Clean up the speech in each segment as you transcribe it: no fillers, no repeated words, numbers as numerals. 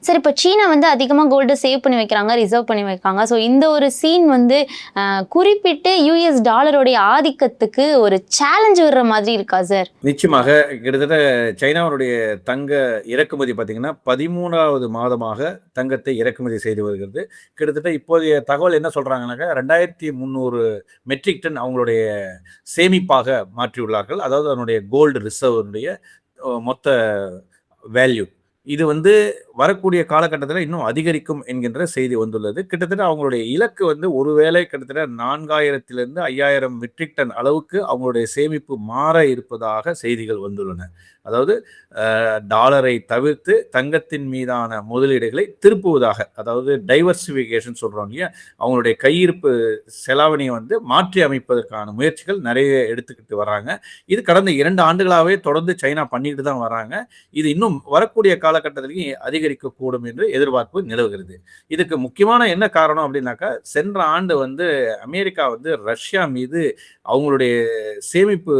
Sir இப்போ சீனா வந்து அதிகமாக கோல்டு சேவ் பண்ணி வைக்கிறாங்க, ரிசர்வ் பண்ணி வைக்காங்க. ஸோ இந்த ஒரு சீன் வந்து குறிப்பிட்டு யூஎஸ் டாலருடைய ஆதிக்கத்துக்கு ஒரு சேலஞ்ச் விடுற மாதிரி இருக்கா சார்? நிச்சயமாக. கிட்டத்தட்ட சைனாவுடைய தங்க இறக்குமதி பார்த்தீங்கன்னா 13வது மாதமாக தங்கத்தை இறக்குமதி செய்து வருகிறது. கிட்டத்தட்ட இப்போதைய தகவல் என்ன சொல்றாங்கன்னாக்கா 2300 மெட்ரிக் டன் அவங்களுடைய சேமிப்பாக மாற்றியுள்ளார்கள். அதாவது அதனுடைய கோல்டு ரிசர்வனுடைய மொத்த வேல்யூ. இது வந்து வரக்கூடிய காலகட்டத்தில் இன்னும் அதிகரிக்கும் என்கின்ற செய்தி வந்துள்ளது. கிட்டத்தட்ட அவங்களுடைய இலக்கு வந்து ஒருவேளை கிட்டத்தட்ட 4000 5000 மெட்ரிக் டன் அளவுக்கு அவங்களுடைய சேமிப்பு மாற இருப்பதாக செய்திகள் வந்துள்ளன. அதாவது டாலரை தவிர்த்து தங்கத்தின் மீதான முதலீடுகளை திருப்புவதாக, அதாவது டைவர்சிஃபிகேஷன் சொல்றோம் இல்லையா, அவங்களுடைய கையிருப்பு செலாவணியை வந்து மாற்றி அமைப்பதற்கான முயற்சிகள் நிறைய எடுத்துக்கிட்டு வர்றாங்க. இது கடந்த 2 ஆண்டுகளாகவே தொடர்ந்து சைனா பண்ணிட்டு தான் வர்றாங்க. இது இன்னும் வரக்கூடிய காலகட்டத்திலேயும் அதிகரிக்கக்கூடும் என்று எதிர்பார்ப்பு நிலவுகிறது. இதுக்கு முக்கியமான என்ன காரணம் அப்படின்னாக்கா, சென்ற ஆண்டு வந்து அமெரிக்கா வந்து ரஷ்யா மீது அவங்களுடைய சேமிப்பு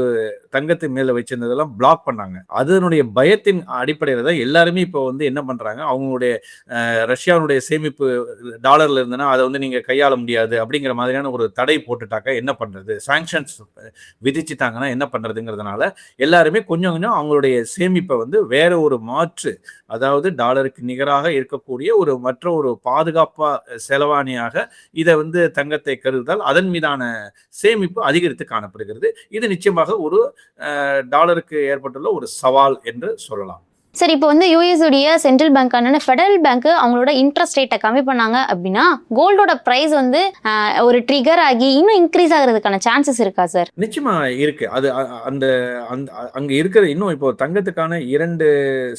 தங்கத்தின் மேல வச்சிருந்ததெல்லாம் பிளாக் பண்ணாங்க. அதனுடைய பயத்தின் அடிப்படையில் தான் எல்லாருமே இப்போ வந்து என்ன பண்றாங்க, அவங்களுடைய ரஷ்யாவுடைய சேமிப்பு டாலர்ல இருந்ததுன்னா அதை வந்து நீங்க கையாள முடியாது அப்படிங்கிற மாதிரியான ஒரு தடை போட்டுட்டாக்கா என்ன பண்றது, சாங்ஷன்ஸ் விதிச்சுட்டாங்கன்னா என்ன பண்றதுங்கிறதுனால எல்லாருமே கொஞ்சம் கொஞ்சம் அவங்களுடைய சேமிப்பை வந்து வேற ஒரு மாற்று, அதாவது டாலருக்கு நிகராக இருக்கக்கூடிய மற்ற ஒரு பாதுகாப்பா செலவாணியாக இதை வந்து தங்கத்தை கருதுதால் அதன் மீதான சேமிப்பு அதிகரித்து காணப்படுகிறது. இது நிச்சயமாக ஒரு டாலருக்கு ஏற்பட்டுள்ள ஒரு சவால் என்று சொல்லலாம். சரி, இப்போ வந்து யூஎஸ் உடைய சென்ட்ரல் பேங்கான ஃபெடரல் பேங்க் அவங்களோட இன்ட்ரெஸ்ட் ரேட்டை கம்மி பண்ணாங்க அப்படின்னா கோல்டோட பிரைஸ் வந்து ஒரு ட்ரிகர் ஆகி இன்னும் இன்க்ரீஸ் ஆகிறதுக்கான சான்சஸ் இருக்கா சார்? நிச்சயமா இருக்கு. அது அந்த அங்க இருக்கிற இன்னும் இப்போ தங்கத்துக்கான 2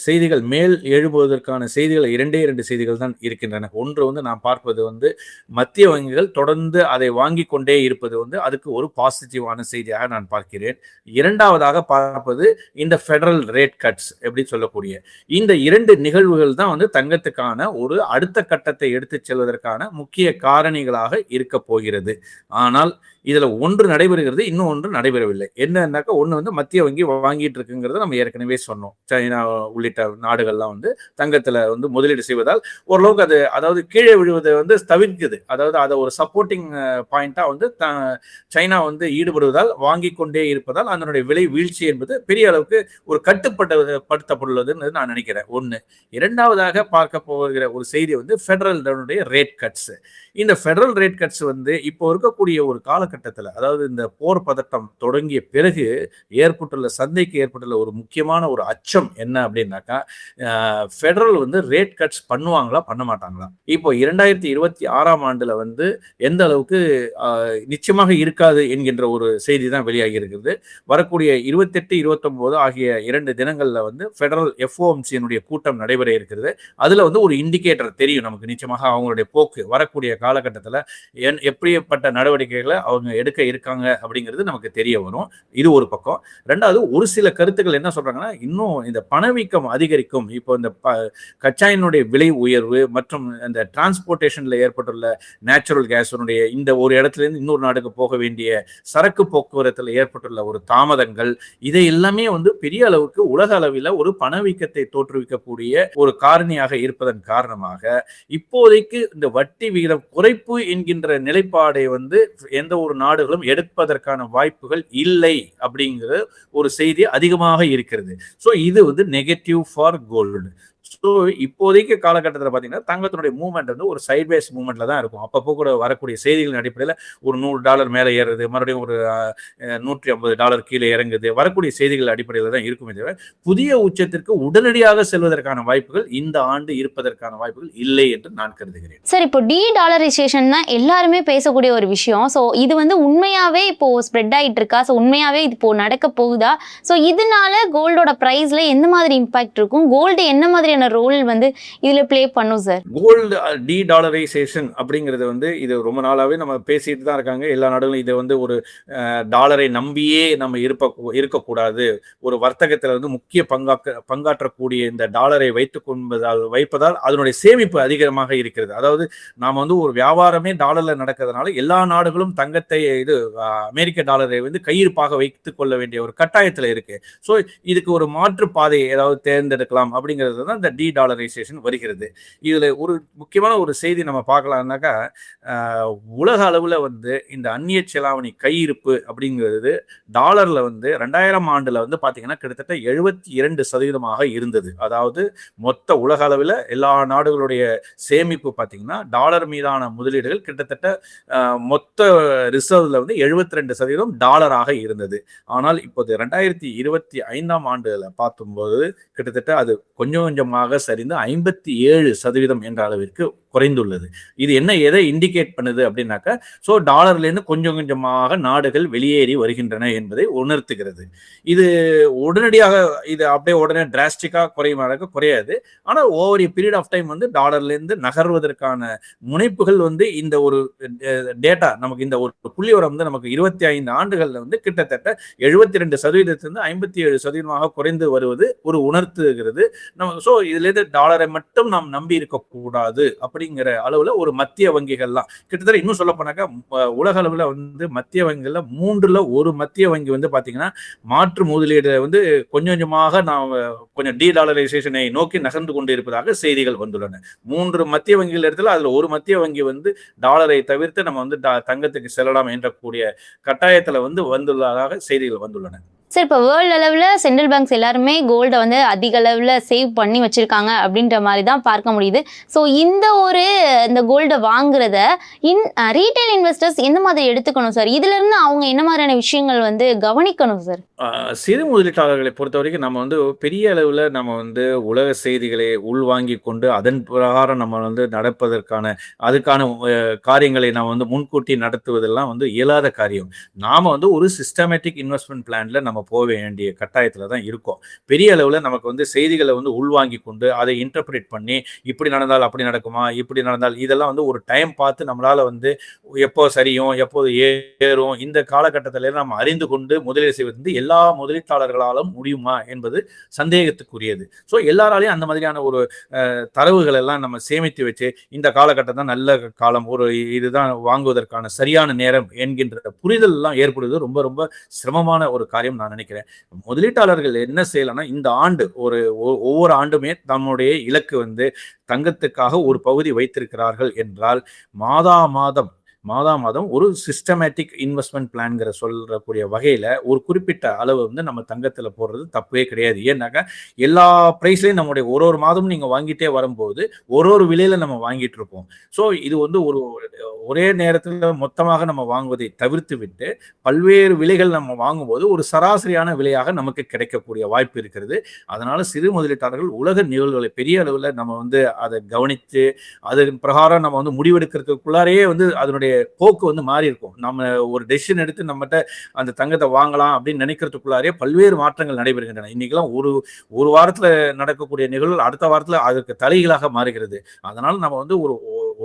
செய்திகள் மேல் எழுப்புவதற்கான செய்திகள் 2 செய்திகள் தான் இருக்கின்றன. ஒன்று வந்து நான் பார்ப்பது வந்து மத்திய வங்கிகள் தொடர்ந்து அதை வாங்கி கொண்டே இருப்பது வந்து அதுக்கு ஒரு பாசிட்டிவான செய்தியாக நான் பார்க்கிறேன். இரண்டாவதாக பார்ப்பது இந்த ஃபெடரல் ரேட் கட்ஸ் எப்படி சொல்லக்கூடிய இந்த 2 நிகழ்வுகள் தான் வந்து தங்கத்துக்கான ஒரு அடுத்த கட்டத்தை எடுத்துச் செல்வதற்கான முக்கிய காரணிகளாக இருக்க போகிறது. ஆனால் இதுல ஒன்று நடைபெறுகிறது, இன்னும் ஒன்று நடைபெறவில்லை. என்னன்னாக்கா, ஒன்று வந்து மத்திய வங்கி வாங்கிட்டு இருக்குங்கிறத நம்ம ஏற்கனவே சொன்னோம். சைனா உள்ளிட்ட நாடுகள்லாம் வந்து தங்கத்துல வந்து முதலீடு செய்வதால் ஓரளவுக்கு அது, அதாவது கீழே விழுவதை வந்து தவிர்க்குது. அதாவது அதை ஒரு சப்போர்ட்டிங் பாயிண்டா வந்து சைனா வந்து ஈடுபடுவதால் வாங்கி கொண்டே இருப்பதால் அதனுடைய விலை வீழ்ச்சி என்பது பெரிய அளவுக்கு ஒரு கட்டுப்படுத்தப்பட்டுள்ளதுன்னு நான் நினைக்கிறேன். ஒன்று. இரண்டாவதாக பார்க்க போகிற ஒரு செய்தி வந்து ஃபெடரல் ரேட் கட்ஸ். இந்த ஃபெடரல் ரேட் கட்ஸ் வந்து இப்போ இருக்கக்கூடிய ஒரு காலகட்டத்தில், அதாவது இந்த போர் பதட்டம் தொடங்கிய பிறகு சந்தைக்கு ஏற்பட்டுள்ள ஒரு முக்கியமான ஒரு அச்சம் என்ன அப்படின்னாக்கா, ஃபெடரல் வந்து ரேட் கட்ஸ் பண்ணுவாங்களா பண்ண மாட்டாங்களா. இப்போ 2026ஆம் ஆண்டுல வந்து எந்த அளவுக்கு நிச்சயமாக இருக்காது என்கின்ற ஒரு செய்தி தான் வெளியாகி இருக்கிறது. வரக்கூடிய 28, 29 ஆகிய 2 தினங்கள்ல வந்து ஃபெடரல் எஃப்ஓஎம்சியினுடைய கூட்டம் நடைபெற இருக்கிறது. அதுல வந்து ஒரு இண்டிகேட்டர் தெரியும் நமக்கு நிச்சயமாக அவங்களுடைய போக்கு வரக்கூடிய காலகட்டத்தில் எப்படிப்பட்ட நடவடிக்கைகளை அவங்க எடுக்க இருக்காங்க அப்படிங்கிறது நமக்கு தெரிய வரும். இது ஒரு பக்கம். ரெண்டாவது, ஒரு சில கருத்துக்கள் என்ன சொல்றாங்கன்னா, இன்னும் இந்த பணவீக்கம் அதிகரிக்கும். இப்போ இந்த கச்சா எண்ணெயுடைய விலை உயர்வு மற்றும் இந்த டிரான்ஸ்போர்ட்டேஷன்ல ஏற்பட்டுள்ள நேச்சுரல் கேஸனுடைய இந்த ஒரு இடத்துல இருந்து இன்னொரு நாடுக்கு போக வேண்டிய சரக்கு போக்குவரத்தில் ஏற்பட்டுள்ள ஒரு தாமதங்கள், இதை எல்லாமே வந்து பெரிய அளவுக்கு உலக அளவில் ஒரு பணவீக்கத்தை தோற்றுவிக்கக்கூடிய ஒரு காரணியாக இருப்பதன் காரணமாக இப்போதைக்கு இந்த வட்டி விகிதம் குறைப்பு என்கின்ற நிலைப்பாடை வந்து எந்த ஒரு நாடுகளும் எடுப்பதற்கான வாய்ப்புகள் இல்லை அப்படிங்கிற ஒரு செய்தி அதிகமாக இருக்கிறது. ஸோ இது வந்து நெகட்டிவ் ஃபார் கோல்டு. ஸோ இப்போதைக்கு காலகட்டத்தில் பார்த்தீங்கன்னா தங்கத்தினுடைய மூவ்மெண்ட் வந்து ஒரு சைட்வேஸ் மூவ்மெண்ட்ல தான் இருக்கும். அப்பப்போ கூட வரக்கூடிய செய்திகளின் அடிப்படையில் ஒரு $100 மேலே ஏறுது, மறுபடியும் ஒரு $150 கீழே இறங்குது, வரக்கூடிய செய்திகள் அடிப்படையில் தான் இருக்குமே தவிர புதிய உச்சத்திற்கு உடனடியாக செல்வதற்கான வாய்ப்புகள் இந்த ஆண்டு இருப்பதற்கான வாய்ப்புகள் இல்லை என்று நான் கருதுகிறேன். சார், இப்போ டாலரைசேஷன் தான் எல்லாருமே பேசக்கூடிய ஒரு விஷயம். ஸோ இது வந்து உண்மையாவே இப்போ ஸ்ப்ரெட் ஆகிட்டு இருக்கா? ஸோ உண்மையாவே இது இப்போ நடக்க போகுதா? ஸோ இதனால கோல்டோட பிரைஸ்ல எந்த மாதிரி இம்பாக்ட் இருக்கும்? கோல்டு என்ன மாதிரியான ரோல் வந்து இதுல ப்ளே பண்ணும் சார்? கோல்டு டாலரைசேஷன் அப்படிங்கிறது வந்து இது ரொம்ப நாளாவே நம்ம பேசிட்டு தான் இருக்காங்க. எல்லா நாடுகளும் இதை வந்து ஒரு டாலரை நம்பியே நம்ம இருக்கக்கூடாது, ஒரு வர்த்தகத்துல வந்து முக்கிய பங்காற்றக்கூடிய இந்த டாலரை வைப்பதால் அதனுடைய சேமிப்பு அதிகமாக இருக்கிறது. அதாவது நாம வந்து ஒரு வியாபாரமே டாலர்ல நடக்கிறதுனால எல்லா நாடுகளும் தங்கத்தை அமெரிக்க டாலரை வந்து கையிருப்பாக வைத்துக் கொள்ள வேண்டிய ஒரு கட்டாயத்துல இருக்கு. ஸோ இதுக்கு ஒரு மாற்று பாதையை ஏதாவது தேர்ந்தெடுக்கலாம் அப்படிங்கிறது தான் இந்த டி டாலரைசேஷன் வருகிறது. இதுல ஒரு முக்கியமான ஒரு செய்தி நம்ம பார்க்கலாம்னாக்கா, உலக அளவுல வந்து இந்த அந்நிய செலாவணி கையிருப்பு அப்படிங்கிறது டாலர்ல வந்து 2000 ஆண்டுல வந்து பாத்தீங்கன்னா கிட்டத்தட்ட 72% இருந்தது. அதாவது மொத்த உலக அளவில் எல்லா நாடுகளுடைய சேமிப்பு பாத்தீங்கன்னா டாலர் மீதான முதலீடுகள் கிட்டத்தட்ட மொத்த ரிசர்வ்ல வந்து 72% டாலராக இருந்தது. ஆனால் இப்போது 2025 ஆண்டுல பார்க்கும்போது கிட்டத்தட்ட அது கொஞ்சம் கொஞ்சமாக சரிந்து 57% என்ற அளவிற்கு குறைந்துள்ளது. இது எதை இண்டிகேட் பண்ணுது அப்படின்னாக்கா, ஸோ டாலர்லேருந்து கொஞ்சம் கொஞ்சமாக நாடுகள் வெளியேறி வருகின்றன என்பதை உணர்த்துகிறது. இது உடனடியாக இது அப்படியே உடனே டிராஸ்டிக்கா குறையாது. ஆனால் over a period of time வந்து டாலர்லேருந்து நகர்வதற்கான முனைப்புகள் வந்து இந்த ஒரு டேட்டா நமக்கு இந்த ஒரு புள்ளி வரம் வந்து நமக்கு 25 ஆண்டுகள்ல வந்து கிட்டத்தட்ட 72% 57% குறைந்து வருவது ஒரு உணர்த்துகிறது. ஸோ இதுல இருந்து டாலரை மட்டும் நாம் நம்பி இருக்கக்கூடாது அப்படிங்கிற அளவுல ஒரு மத்திய வங்கிகள்லாம் கிட்டத்தட்ட இன்னும் சொல்ல போனாக்கா உலக அளவுல வந்து மத்திய வங்கிகள்ல 3ல் 1 மத்திய வங்கி வந்து பாத்தீங்கன்னா மாற்று முதலீடு வந்து கொஞ்சம் கொஞ்சமாக நாம் கொஞ்சம் டி டாலரைசேஷனை நோக்கி நகர்ந்து கொண்டு இருப்பதாக செய்திகள் வந்துள்ளன. 3 மத்திய வங்கிகள் இடத்துல அதுல ஒரு மத்திய வங்கி வந்து டாலரை தவிர்த்து நம்ம வந்து தங்கத்துக்கு செல்லலாம் என்ற கூடிய கட்டாயத்துல வந்து வந்துள்ளதாக செய்திகள் வந்துள்ளன. சார், இப்போ வேர்ல்டு அளவில் சென்ட்ரல் பேங்க்ஸ் எல்லாருமே கோல்டை வந்து அதிக அளவில் சேவ் பண்ணி வச்சுருக்காங்க அப்படின்ற மாதிரி தான் பார்க்க முடியுது. ஸோ இந்த கோல்டை வாங்குறத ரீட்டைல் இன்வெஸ்டர்ஸ் எந்த மாதிரி எடுத்துக்கணும் சார்? இதுலேருந்து அவங்க என்ன மாதிரியான விஷயங்கள் வந்து கவனிக்கணும் சார்? சிறு முதலீட்டாளர்களை பொறுத்த வரைக்கும் நம்ம வந்து பெரிய அளவில் நம்ம வந்து உலக செய்திகளை உள்வாங்கி கொண்டு அதன் பிரகாரம் நம்ம வந்து அதுக்கான காரியங்களை நம்ம வந்து முன்கூட்டி நடத்துவதெல்லாம் வந்து இயலாத காரியம். நாம வந்து ஒரு சிஸ்டமேட்டிக் இன்வெஸ்ட்மெண்ட் பிளான்ல நம்ம போக வேண்டிய கட்டாயத்துல தான் இருக்கோம். பெரிய அளவில் நமக்கு வந்து செய்திகளை வந்து உள்வாங்கி கொண்டு அதை இன்டர்பிரேட் பண்ணி இப்படி நடந்தால் அப்படி நடக்குமா, இப்படி நடந்தால் இதெல்லாம் வந்து ஒரு டைம் பார்த்து நம்மளால வந்து எப்போ சரியும் எப்போது ஏறும் இந்த காலகட்டத்தில நம்ம அறிந்து கொண்டு முதலீடு செய்வது எல்லா முதலீட்டாளர்களாலும் முடியுமா என்பது சந்தேகத்துக்குரியது. ஸோ எல்லாராலையும் அந்த மாதிரியான ஒரு தரவுகள் எல்லாம் நம்ம சேமித்து வச்சு இந்த காலகட்டம் தான் நல்ல காலம், இதுதான் வாங்குவதற்கான சரியான நேரம் என்கின்ற புரிதல் எல்லாம் ஏற்படுவது ரொம்ப ரொம்ப சிரமமான ஒரு காரியம் நான் நினைக்கிறேன். முதலீட்டாளர்கள் என்ன செய்யலாம்னா, இந்த ஆண்டு ஒவ்வொரு ஆண்டுமே நம்முடைய இலக்கு வந்து தங்கத்துக்காக ஒரு பகுதி வைத்திருக்கிறார்கள் என்றால் மாதம் ஒரு சிஸ்டமேட்டிக் இன்வெஸ்ட்மெண்ட் பிளான்ங்கிற சொல்லக்கூடிய வகையில ஒரு குறிப்பிட்ட அளவு வந்து நம்ம தங்கத்துல போடுறது தப்பே கிடையாது. ஏன்னாக்கா எல்லா பிரைஸ்லயும் நம்முடைய ஒரு மாதம் நீங்க வாங்கிட்டே வரும்போது ஒரு விலையில நம்ம வாங்கிட்டு இருப்போம். ஸோ இது வந்து ஒரே நேரத்துல மொத்தமாக நம்ம வாங்குவதை தவிர்த்து விட்டு பல்வேறு விலைகள் நம்ம வாங்கும்போது ஒரு சராசரியான விலையாக நமக்கு கிடைக்கக்கூடிய வாய்ப்பு இருக்கிறது. அதனால சிறு முதலீட்டாளர்கள் உலக நிகழ்வுகளை பெரிய அளவுல நம்ம வந்து அதை கவனித்து அதன் பிரகாரம் நம்ம வந்து முடிவெடுக்கிறதுக்குள்ளாரையே வந்து அதனுடைய போக்கு வந்து மாறி இருக்கும். நம்ம ஒரு டெசிஷன் எடுத்து நம்மகிட்ட அந்த தங்கத்தை வாங்கலாம் அப்படின்னு நினைக்கிறதுக்குள்ளாரே பல்வேறு மாற்றங்கள் நடைபெறுகின்றன. இன்னைக்கெல்லாம் ஒரு வாரத்துல நடக்கக்கூடிய நிகழ்வுகள் அடுத்த வாரத்துல அதற்கு தலைகளாக மாறுகிறது. அதனால நம்ம வந்து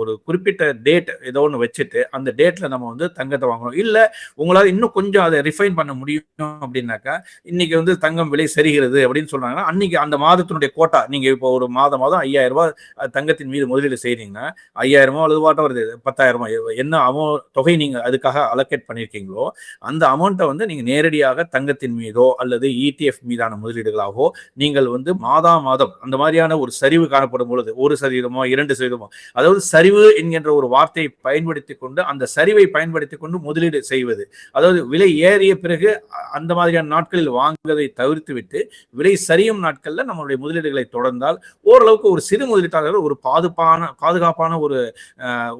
ஒரு குறிப்பிட்ட டேட் ஏதோ ஒன்று வச்சுட்டு அந்த டேட்ல நம்ம வந்து தங்கத்தை வாங்கணும். இல்ல உங்களால இன்னும் கொஞ்சம் அதை ரிஃபைன் பண்ண முடியும் அப்படின்னாக்கா, இன்னைக்கு வந்து தங்கம் விலை சரிகிறது அப்படின்னு சொல்றாங்கன்னா அன்னைக்கு அந்த மாதத்தினுடைய கோட்டா நீங்க இப்போ ஒரு மாதம் 5000 ரூபாய் தங்கத்தின் மீது முதலீடு செய்றீங்கன்னா 5000 அல்லது வாட்டம் வருது 10,000 என்ன தொகை நீங்க அதுக்காக அலோகேட் பண்ணிருக்கீங்களோ அந்த அமௌண்ட்டை வந்து நீங்க நேரடியாக தங்கத்தின் மீதோ அல்லது ETF மீதான முதலீடுகளாகவோ நீங்கள் வந்து மாதம் அந்த மாதிரியான ஒரு சரிவு காணப்படும் பொழுது 1% 2%, அதாவது சரிவு என்கின்ற ஒரு வார்த்தையை பயன்படுத்தி கொண்டு அந்த சரிவை பயன்படுத்தி கொண்டு முதலீடு செய்வது, அதாவது விலை ஏறிய பிறகு அந்த மாதிரியான நாட்களில் வாங்குவதை தவிர்த்து விட்டு விலை சரியும் நாட்கள்ல நம்மளுடைய முதலீடுகளை தொடர்ந்தால் ஓரளவுக்கு ஒரு சிறு முதலீட்டாளர்கள் ஒரு பாதுகாப்பான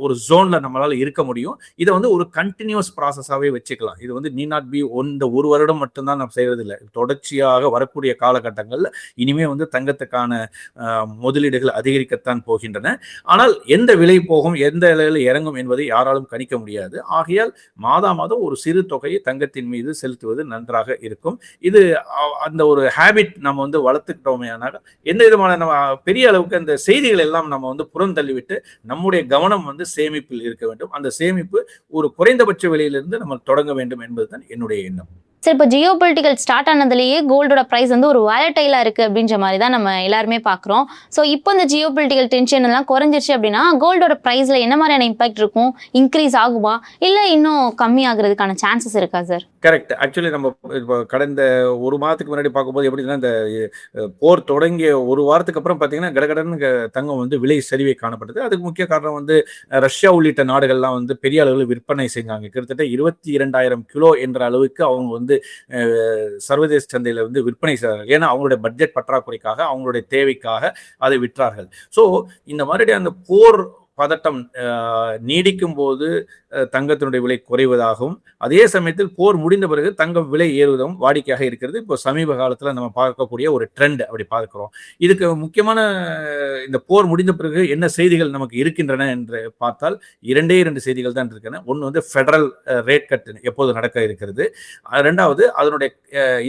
ஒரு ஜோன்ல நம்மளால இருக்க முடியும். இதை வந்து ஒரு கண்டினியூஸ் ப்ராசஸாவே வச்சுக்கலாம். இது வந்து நீட் நாட் பி இந்த ஒரு வருடம் மட்டும்தான் நம்ம செய்யறது இல்லை. தொடர்ச்சியாக வரக்கூடிய காலகட்டங்கள்ல இனிமே வந்து தங்கத்துக்கான முதலீடுகள் அதிகரிக்கத்தான் போகின்றன. ஆனால் எந்த விலை போகும் எந்த விலையில இறங்கும் என்பதை யாராலும் கணிக்க முடியாது. ஆகையால் மாதம் ஒரு சிறு தொகையை தங்கத்தின் மீது செலுத்துவது நன்றாக இருக்கும். இது அந்த ஒரு ஹேபிட் நம்ம வந்து வளர்த்துக்கிட்டோமே ஆனால் எந்த விதமான நம்ம பெரிய அளவுக்கு அந்த செய்திகள் எல்லாம் நம்ம வந்து புறந்தள்ளிவிட்டு நம்முடைய கவனம் வந்து சேமிப்பில் இருக்க வேண்டும். அந்த சேமிப்பு ஒரு குறைந்தபட்ச விலையிலிருந்து நம்ம தொடங்க வேண்டும் என்பதுதான் என்னுடைய எண்ணம். சரி, இப்போ ஜியோ பொலிட்டிக்கல் ஸ்டார்ட் ஆனதுலேயே கோல்டோட ப்ரைஸ் வந்து ஒரு வாலட்டைலாக இருக்குது அப்படின்ற மாதிரி தான் நம்ம எல்லாருமே பார்க்குறோம். ஸோ இப்போ இந்த ஜியோ பொலிட்டிக்கல் டென்ஷன் எல்லாம் குறைஞ்சிருச்சு அப்படின்னா கோல்டோட ப்ரைஸில் என்ன மாதிரியான இம்பாக்ட் இருக்கும்? இன்க்ரீஸ் ஆகுமா இல்லை இன்னும் கம்மி ஆகுறதுக்கான சான்சஸ் இருக்கா சார்? கரெக்ட். ஆக்சுவலி நம்ம இப்போ கடந்த ஒரு மாதத்துக்கு முன்னாடி பார்க்கும்போது எப்படின்னா, இந்த போர் தொடங்கிய ஒரு வாரத்துக்கு அப்புறம் பார்த்தீங்கன்னா கடகடன்னு தங்கம் வந்து விலை சரிவை காணப்பட்டது. அதுக்கு முக்கிய காரணம் வந்து ரஷ்யா உள்ளிட்ட நாடுகள்லாம் வந்து பெரிய அளவில் விற்பனை செஞ்சாங்க. கிட்டத்தட்ட 22,000 கிலோ என்ற அளவுக்கு அவங்க வந்து சர்வதேச சந்தையில் வந்து விற்பனை செய்தார்கள். ஏன்னா அவங்களுடைய பட்ஜெட் பற்றாக்குறைக்காக, அவங்களுடைய தேவைக்காக அதை விற்றார்கள். ஸோ இந்த மாதிரி அந்த போர் பதட்டம் நீடிக்கும் போது தங்கத்தினுடைய விலை குறைவதாகவும், அதே சமயத்தில் போர் முடிந்த பிறகு தங்கம் விலை ஏறுவதும் வாடிக்கையாக இருக்கிறது. இப்போ சமீப காலத்தில் நம்ம பார்க்கக்கூடிய ஒரு ட்ரெண்ட் அப்படி பார்க்கிறோம். இதுக்கு முக்கியமான இந்த போர் முடிந்த பிறகு என்ன செய்திகள் நமக்கு இருக்கின்றன என்று பார்த்தால் 2 செய்திகள் தான் இருக்கின்றன. ஒன்று வந்து ஃபெடரல் ரேட் கட் எப்போது நடக்க இருக்கிறது. ரெண்டாவது அதனுடைய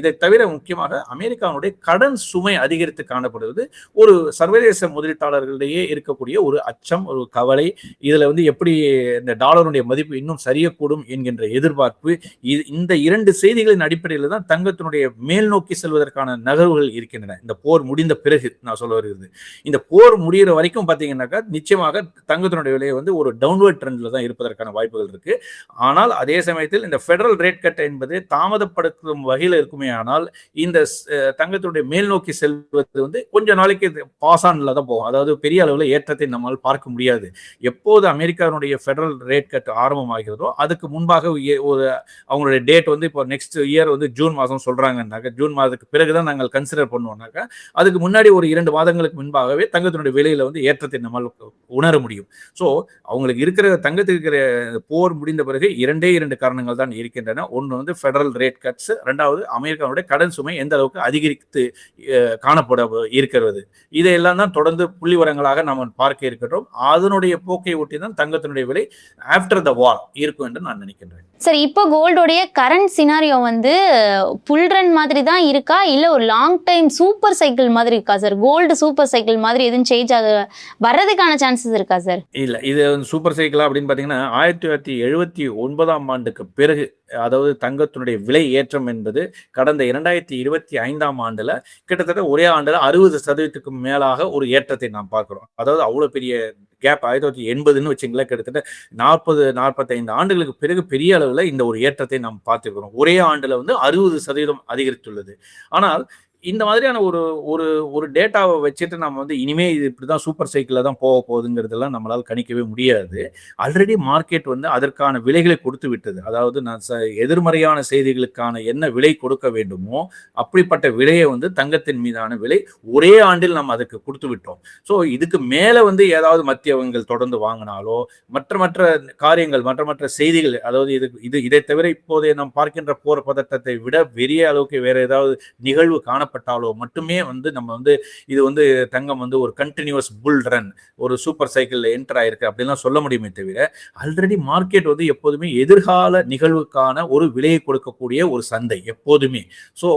இதை தவிர முக்கியமாக அமெரிக்காவுடைய கடன் சுமை அதிகரித்து காணப்படுவது ஒரு சர்வதேச முதலீட்டாளர்களிடையே இருக்கக்கூடிய ஒரு அச்சம், ஒரு கவலை. இதுல வந்து எப்படி இந்த டாலருடைய மதிப்பு இன்னும் சரியக்கூடும் என்கின்ற எதிர்பார்ப்பு. இந்த 2 செய்திகளின் அடிப்படையில் தான் தங்கத்தினுடைய மேல் நோக்கி செல்வதற்கான நகர்வுகள் இருக்கின்றன. இந்த போர் முடிந்த பிறகு நான் சொல்ல வருகிறது, இந்த போர் முடிகிற வரைக்கும் பார்த்தீங்கன்னாக்கா நிச்சயமாக தங்கத்தினுடைய விலை வந்து ஒரு டவுன்வர்ட் ட்ரெண்ட்ல தான் இருப்பதற்கான வாய்ப்புகள் இருக்கு. ஆனால் அதே சமயத்தில் இந்த ஃபெடரல் ரேட் கட் என்பது தாமதப்படுத்தும் வகையில் இருக்குமே, ஆனால் இந்த தங்கத்தினுடைய மேல் நோக்கி செல்வது வந்து கொஞ்ச நாளைக்கு பாஸ் ஆன்ல தான் போகும். அதாவது பெரிய அளவில் ஏற்றத்தை நம்மால் பார்க்க முடியாது. எப்போது அமெரிக்காவுடைய ஃபெடரல் ரேட் கட் ஆரம்பமாகிறதோ அதுக்கு முன்பாக ஒரு அவங்களுடைய டேட் வந்து இப்போ நெக்ஸ்ட் இயர் வந்து ஜூன் மாதம் சொல்றாங்கன்னாக்கா, ஜூன் மாதத்துக்கு பிறகுதான் நாங்கள் கன்சிடர் பண்ணுவோம்னாக்கா, அதுக்கு முன்னாடி ஒரு 2 மாதங்களுக்கு முன்பாகவே தங்கத்தினுடைய விலையில வந்து ஏற்றத்தை நம்மால் உணர முடியும். ஸோ அவங்களுக்கு இருக்கிற தங்கத்துக்கு இருக்கிற போர் முடிந்த பிறகு 2 காரணங்கள் தான் இருக்கின்றன. ஒன்று வந்து ஃபெடரல் ரேட் கட்ஸ், ரெண்டாவது அமெரிக்காவுடைய கடன் சுமை எந்த அளவுக்கு அதிகரித்து காணப்பட இருக்கிறது. இதையெல்லாம் தான் தொடர்ந்து புள்ளி விவரங்களாக நாம் பார்க்க இருக்கின்றோம். அதனுடைய போக்கை ஒட்டி தான் தங்கத்தினுடைய விலை ஆஃப்டர் த வார் இருக்கும் என்று நான் நினைக்கின்றேன். சரி, இப்போ கோல்டோடைய கரண்ட் சினாரியோ வந்து புல் ரன் மாதிரி தான் இருக்கா இல்லை ஒரு லாங் டைம் சூப்பர் சைக்கிள் மாதிரி இருக்கா சார்? கோல்டு சூப்பர் சைக்கிள் மாதிரி எதுவும் சேஞ்ச் வர்றதுக்கான சான்சஸ் இருக்கா சார்? இல்லை, இது சூப்பர் சைக்கிளா அப்படின்னு பார்த்தீங்கன்னா 1979ஆம் ஆண்டுக்கு பிறகு, அதாவது தங்கத்தினுடைய விலை ஏற்றம் என்பது கடந்த 2025ஆம் ஆண்டுல கிட்டத்தட்ட ஒரே ஆண்டுல 60% மேலாக ஒரு ஏற்றத்தை நாம் பார்க்கிறோம். அதாவது அவ்வளவு பெரிய கேப் 1980ன்னு வச்சுங்களேன், கிட்டத்தட்ட 40-45 ஆண்டுகளுக்கு பிறகு பெரிய அளவில் இந்த ஒரு ஏற்றத்தை நாம் பார்த்திருக்கிறோம். ஒரே ஆண்டுல வந்து 60% அதிகரித்துள்ளது. ஆனால் இந்த மாதிரியான ஒரு ஒரு ஒரு டேட்டாவை வச்சுட்டு நம்ம வந்து இனிமே இது இப்படிதான் சூப்பர் சைக்கிளில் தான் போக போகுதுங்கிறதெல்லாம் நம்மளால் கணிக்கவே முடியாது. ஆல்ரெடி மார்க்கெட் வந்து அதற்கான விலைகளை கொடுத்து விட்டது. அதாவது நான் எதிர்மறையான செய்திகளுக்கான என்ன விலை கொடுக்க வேண்டுமோ அப்படிப்பட்ட விலையை வந்து தங்கத்தின் மீதான விலை ஒரே ஆண்டில் நம்ம அதுக்கு கொடுத்து விட்டோம். ஸோ இதுக்கு மேலே வந்து ஏதாவது மத்திய வங்கிகள் தொடர்ந்து வாங்கினாலோ மற்ற காரியங்கள் மற்ற செய்திகள், அதாவது இதை தவிர இப்போதைய நாம் பார்க்கின்ற போர் பதட்டத்தை விட பெரிய அளவுக்கு வேற ஏதாவது நிகழ்வு காணப்பட்டாலோ மட்டுமே வந்து நம்ம வந்து இது வந்து தங்கம் வந்து ஒரு கண்டினியூஸ் புல் ரன், ஒரு சூப்பர் சைக்கிள் என்டர் ஆயிருக்கு அப்படின்லாம் சொல்ல முடியுமே தவிர, ஆல்ரெடி மார்க்கெட் வந்து எப்போதுமே எதிர்கால நிகழ்வுக்கான ஒரு விலையை கொடுக்கக்கூடிய ஒரு சந்தை எப்போதுமே. ஸோ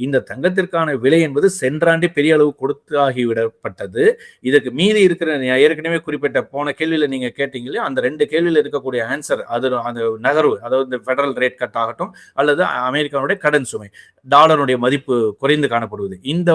இந்த தங்கத்திற்கான விலை என்பது சென்றாண்டே பெரிய அளவு கொடுத்தாகிவிடப்பட்டது. இதுக்கு மீதி இருக்கிற ஏற்கனவே குறிப்பிட்ட போன கேள்வியில் நீங்க கேட்டீங்களே, அந்த 2 கேள்வியில் இருக்கக்கூடிய ஆன்சர், அது அந்த நகர்வு, அதாவது இந்த ஃபெடரல் ரேட் கட் ஆகட்டும் அல்லது அமெரிக்காவுடைய கடன் சுமை, டாலருடைய மதிப்பு குறைந்து காணப்படுவது, இந்த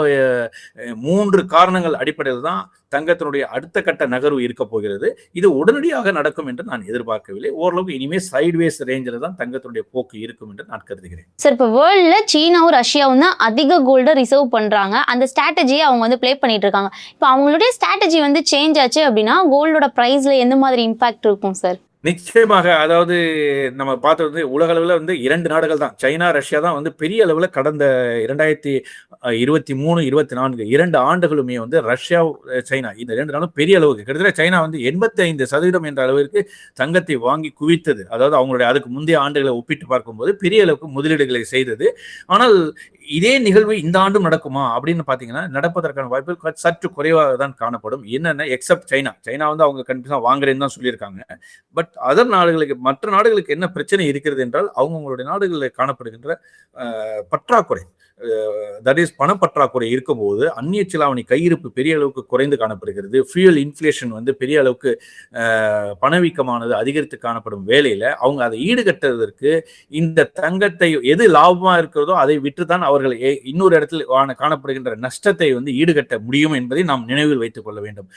3 காரணங்கள் அடிப்படையில் தான் தங்கத்தினுடைய அடுத்த கட்ட நகர்வு இருக்க போகிறது. இது உடனடியாக நடக்கும் என்று நான் எதிர்பார்க்கவில்லை. ஓரளவுக்கு இனிமே சைட்வேஸ் ரேஞ்சில் தான் தங்கத்தினுடைய போக்கு இருக்கும் என்று நான் கருதுகிறேன். சார், இப்போ வேர்ல்ட்ல சீனாவும் ரஷ்யாவும் தான் அதிக கோல்டை ரிசர்வ் பண்றாங்க. அந்த ஸ்ட்ராட்டஜியை அவங்க வந்து ப்ளே பண்ணிட்டு இருக்காங்க. இப்போ அவங்களுடைய ஸ்ட்ராட்டஜி வந்து சேஞ்ச் ஆச்சு அப்படின்னா கோல்டோட பிரைஸ்ல எந்த மாதிரி இம்பாக்ட் இருக்கும் சார்? நிச்சயமாக. அதாவது நம்ம பார்த்தது வந்து உலக அளவில் வந்து 2 நாடுகள் தான், சைனா ரஷ்யா தான் வந்து பெரிய அளவில் கடந்த 2023-24 2 ஆண்டுகளுமே வந்து ரஷ்யா சைனா இந்த 2 நாளும் பெரிய அளவுக்கு கிட்டத்தட்ட சைனா வந்து 85% என்ற அளவிற்கு தங்கத்தை வாங்கி குவித்தது. அதாவது அவங்களுடைய அதுக்கு முந்தைய ஆண்டுகளை ஒப்பிட்டு பார்க்கும்போது பெரிய அளவுக்கு முதலீடுகளை செய்தது. ஆனால் இதே நிகழ்வு இந்த ஆண்டும் நடக்குமா அப்படின்னு பார்த்தீங்கன்னா நடப்பதற்கான வாய்ப்பு சற்று குறைவாக தான் காணப்படும். என்னென்ன எக்ஸப்ட் சைனா வந்து அவங்க கண்டிப்பாக வாங்குறேன்னு தான் சொல்லியிருக்காங்க. பட் அதர் நாடுகளுக்கு, மற்ற நாடுகளுக்கு என்ன பிரச்சனை இருக்கிறது என்றால் அவங்களுடைய நாடுகளில் காணப்படுகின்ற பற்றாக்குறை, தட் இஸ் பணப்பற்றாக்குறை இருக்கும்போது அந்நிய செலாவணி கையிருப்பு பெரிய அளவுக்கு குறைந்து காணப்படுகிறது. ஃபியூயல் இன்ஃப்ளேஷன் வந்து பெரிய அளவுக்கு பணவீக்கமானது அதிகரித்து காணப்படும் வேளையில அவங்க அதை ஈடுகட்டுவதற்கு இந்த தங்கத்தை எது லாபமா இருக்கிறதோ அதை விற்றுதான் அவர்கள் இன்னொரு இடத்தில் காணப்படுகின்ற நஷ்டத்தை வந்து ஈடுகட்ட முடியும் என்பதை நாம் நினைவில் வைத்துக் கொள்ள வேண்டும்.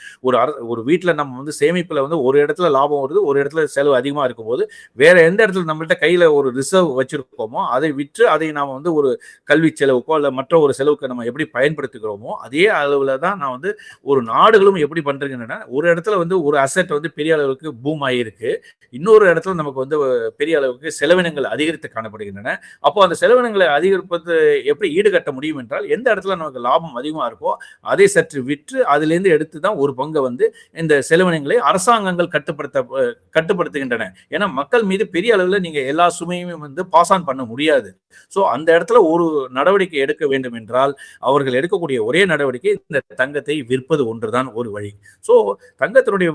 ஒரு வீட்டுல நம்ம வந்து சேமிப்புல வந்து ஒரு இடத்துல லாபம் வருது, ஒரு இடத்துல செலவு அதிகமா இருக்கும் போது வேற எந்த இடத்துல நம்மள்ட்ட கையில ஒரு ரிசர்வ் வச்சிருக்கோமோ அதை விற்று அதை நாம வந்து ஒரு கல்வி செலவுக்கோ அல்ல மற்ற ஒரு செலவுக்கு நம்ம எப்படி பயன்படுத்துகிறோமோ அதே அளவுல தான் நான் வந்து ஒரு நாடுகளும் எப்படி பண்றீங்கன்னா, ஒரு இடத்துல வந்து ஒரு அசெட் வந்து பெரிய அளவுக்கு பூம் ஆகியிருக்கு, இன்னொரு இடத்துல நமக்கு வந்து பெரிய அளவுக்கு செலவினங்கள் அதிகரித்து காணப்படுகின்றன. அப்போ அந்த செலவினங்களை அதிகரிப்பது எப்படி ஈடுகட்ட முடியும் என்றால், எந்த இடத்துல நமக்கு லாபம் அதிகமா இருக்கோ அதை சற்று விற்று அதிலிருந்து எடுத்து தான் ஒரு பங்கை வந்து இந்த செலவினங்களை அரசாங்கங்கள் கட்டுப்படுத்துகின்றன. ஏன்னா மக்கள் மீது பெரிய அளவில் நீங்க எல்லா சுமையுமே வந்து பாஸ் ஆன் பண்ண முடியாது. ஸோ அந்த இடத்துல ஒரு நடவடிக்கை எடுக்க வேண்டும் என்றால் அவர்கள் எடுக்கக்கூடிய ஒரே நடவடிக்கை இந்த தங்கத்தை விற்பது ஒன்றுதான் ஒரு வழி. ஸோ தங்கத்தினுடைய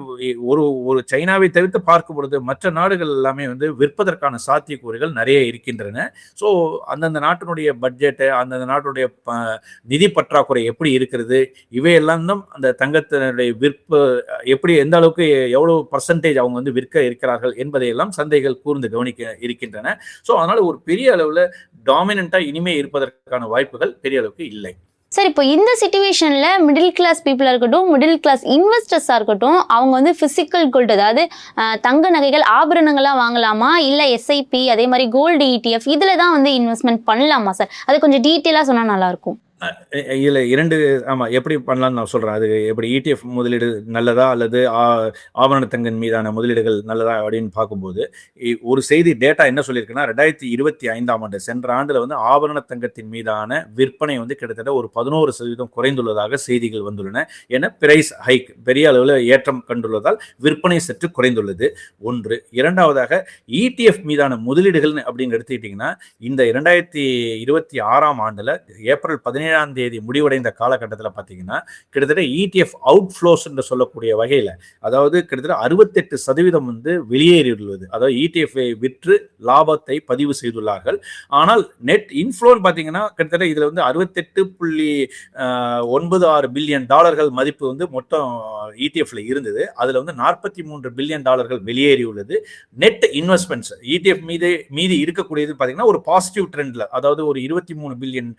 ஒரு சைனாவை தவிர்த்து பார்க்கும் பொழுது மற்ற நாடுகள் எல்லாமே வந்து விற்பதற்கான சாத்தியக்கூறுகள் நிறைய இருக்கின்றன. ஸோ அந்தந்த நாட்டினுடைய பட்ஜெட்டு, அந்தந்த நாட்டுடைய நிதி பற்றாக்குறை எப்படி இருக்கிறது, இவையெல்லாம் தான் அந்த தங்கத்தினுடைய விற்பு எப்படி எந்த அளவுக்கு எவ்வளவு பர்சன்டேஜ் அவங்க வந்து விற்க இருக்கிறார்கள் என்பதையெல்லாம் சந்தைகள் கூர்ந்து கவனிக்க இருக்கின்றன. ஸோ அதனால ஒரு பெரிய அளவில் டாமினண்டா இனிமே இருப்பதற்கான வாய்ப்புகள் பெரிய அளவுக்கு இல்லை. சார், இப்போ இந்த சிச்சுவேஷன்ல மிடில் கிளாஸ் பீப்புளாக இருக்கட்டும், மிடில் கிளாஸ் இன்வெஸ்டர்ஸாக இருக்கட்டும், அவங்க வந்து ஃபிசிக்கல் கோல்டு, அதாவது தங்க நகைகள் ஆபரணங்களாக வாங்கலாமா, இல்லை எஸ்ஐபி அதே மாதிரி கோல்டு ETF இதில் தான் வந்து இன்வெஸ்ட்மெண்ட் பண்ணலாமா சார்? அது கொஞ்சம் டீட்டெயிலாக சொன்னால் நல்லாயிருக்கும். இதுல இரண்டு எப்படி பண்ணலாம்னு நான் சொல்றேன். அது எப்படி ETF முதலீடு நல்லதா அல்லது ஆபரண தங்கன் மீதான முதலீடுகள் நல்லதா அப்படின்னு பார்க்கும்போது ஒரு செய்தி டேட்டா என்ன சொல்லியிருக்குன்னா, 2025 சென்ற ஆண்டுல வந்து ஆபரண தங்கத்தின் மீதான விற்பனை வந்து கிட்டத்தட்ட ஒரு 11% குறைந்துள்ளதாக செய்திகள் வந்துள்ளன. ஏன்னா பிரைஸ் ஹைக் பெரிய அளவில் ஏற்றம் கண்டுள்ளதால் விற்பனை சற்று குறைந்துள்ளது ஒன்று. இரண்டாவதாக ETF மீதான முதலீடுகள் அப்படின்னு எடுத்துக்கிட்டீங்கன்னா, இந்த 2026 ஏப்ரல் 17 முடிவடைந்த காலகட்டத்தில் பார்த்தீங்கன்னா கிட்டத்தட்ட ETF அவுட்ஃப்ளோஸ் என்று சொல்லக்கூடிய வகையில், அதாவது கிட்டத்தட்ட 68% வந்து வெளியேறியுள்ளது. அதாவது ETF விற்று லாபத்தை பதிவு செய்துள்ளார்கள். ஆனால் நெட் இன்ஃப்ளோன்னு பார்த்தீங்கன்னா கிட்டத்தட்ட இதுல வந்து $68.96 பில்லியன் மதிப்பு வந்து மொத்தம் ETFல இருந்தது. அதுல வந்து $43 பில்லியன் வெளியேறியுள்ளது. நெட் இன்வெஸ்ட்மெண்ட்ஸ் ETF மீது இருக்கக்கூடியது பார்த்தீங்கன்னா ஒரு பாசிட்டிவ் ட்ரெண்ட்ல, அதாவது ஒரு $23 பில்லியன்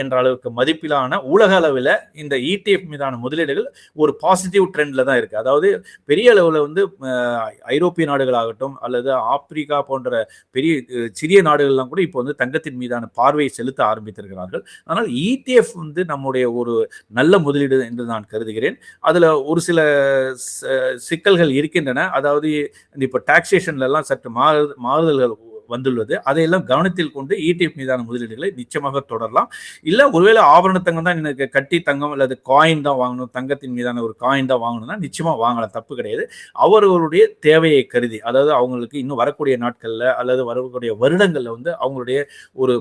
என்ற அளவுக்கு மதிப்பிலான உலக அளவில் இந்த ETF மீதான முதலீடுகள் ஒரு பாசிட்டிவ் ட்ரெண்ட்ல தான் இருக்கு. அதாவது பெரிய அளவில் வந்து ஐரோப்பிய நாடுகளாகட்டும் அல்லது ஆப்பிரிக்கா போன்ற பெரிய சிறிய நாடுகள்லாம் கூட இப்போ வந்து தங்கத்தின் மீதான பார்வையை செலுத்த ஆரம்பித்திருக்கிறார்கள். ஆனால் ETF வந்து நம்முடைய ஒரு நல்ல முதலீடு என்று நான் கருதுகிறேன். அதுல ஒரு சில சிக்கல்கள் இருக்கின்றன. அதாவது இப்போ டாக்ஸேஷன்ல எல்லாம் சற்று மாறுதல்கள் வந்துள்ளது. அதையெல்லாம் கவனத்தில் கொண்டு ETF மீதான முதலீடுகளை நிச்சயமாக தொடரலாம். இல்ல ஒருவேளை ஆபரண தங்கம் தான் எனக்கு கட்டி தங்கம் அல்லது காயின் தான் வாங்கணும், தங்கத்தின் மீதான ஒரு காயின் தான் வாங்கணும்னா நிச்சயமா வாங்கலாம், தப்பு கிடையாது. அவர்களுடைய தேவையை கருதி, அதாவது அவங்களுக்கு இன்னும் வரக்கூடிய நாட்கள்ல அல்லது வரக்கூடிய வருடங்கள்ல வந்து அவங்களுடைய ஒரு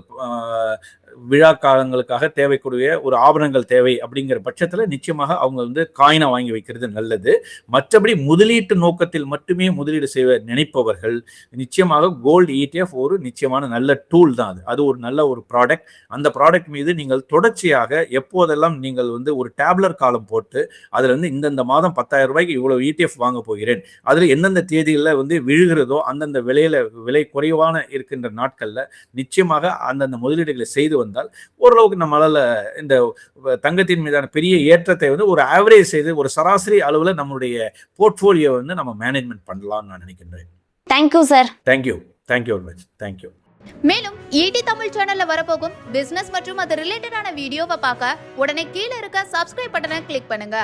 விழா காலங்களுக்காக தேவைக்கூடிய ஒரு ஆபரணங்கள் தேவை அப்படிங்கிற பட்சத்தில் நிச்சயமாக அவங்க வந்து காயினா வாங்கி வைக்கிறது நல்லது. மற்றபடி முதலீட்டு நோக்கத்தில் மட்டுமே முதலீடு செய்ய நினைப்பவர்கள் நிச்சயமாக கோல்டு ETF ஒரு நிச்சயமான நல்ல டூல் தான். அது ஒரு நல்ல ஒரு ப்ராடக்ட். அந்த ப்ராடக்ட் மீது நீங்கள் தொடர்ச்சியாக எப்போதெல்லாம் நீங்கள் வந்து ஒரு டேப்லர் காலம் போட்டு அதுல வந்து இந்தந்த மாதம் 10,000 ரூபாய்க்கு இவ்வளவு ETF வாங்க போகிறேன், அதுல எந்தெந்த தேதிகளில் வந்து விழுகிறதோ அந்தந்த விலை குறைவான இருக்கின்ற நாட்கள்ல நிச்சயமாக அந்தந்த முதலீடுகளை செய்து வந்தால் ஓரளவுக்கு நம்மளால இந்த தங்கத்தின் மீதான பெரிய ஏற்றத்தை வந்து ஒரு ஆவரேஜ் செய்து ஒரு சராசரி அளவுல நம்மளுடைய போர்ட்ஃபோலியோ வந்து நம்ம மேனேஜ்மெண்ட் பண்ணலாம்னு நான் நினைக்கின்றேன். Thank you sir. Thank you very much. Thank you. மேலும் ET தமிழ் சேனல்ல வரப்போகும் பிசினஸ் மற்றும் அது ரிலேட்டடான வீடியோவை பார்க்க உடனே கீழே இருக்க சப்ஸ்கிரைப் பட்டனை கிளிக் பண்ணுங்க.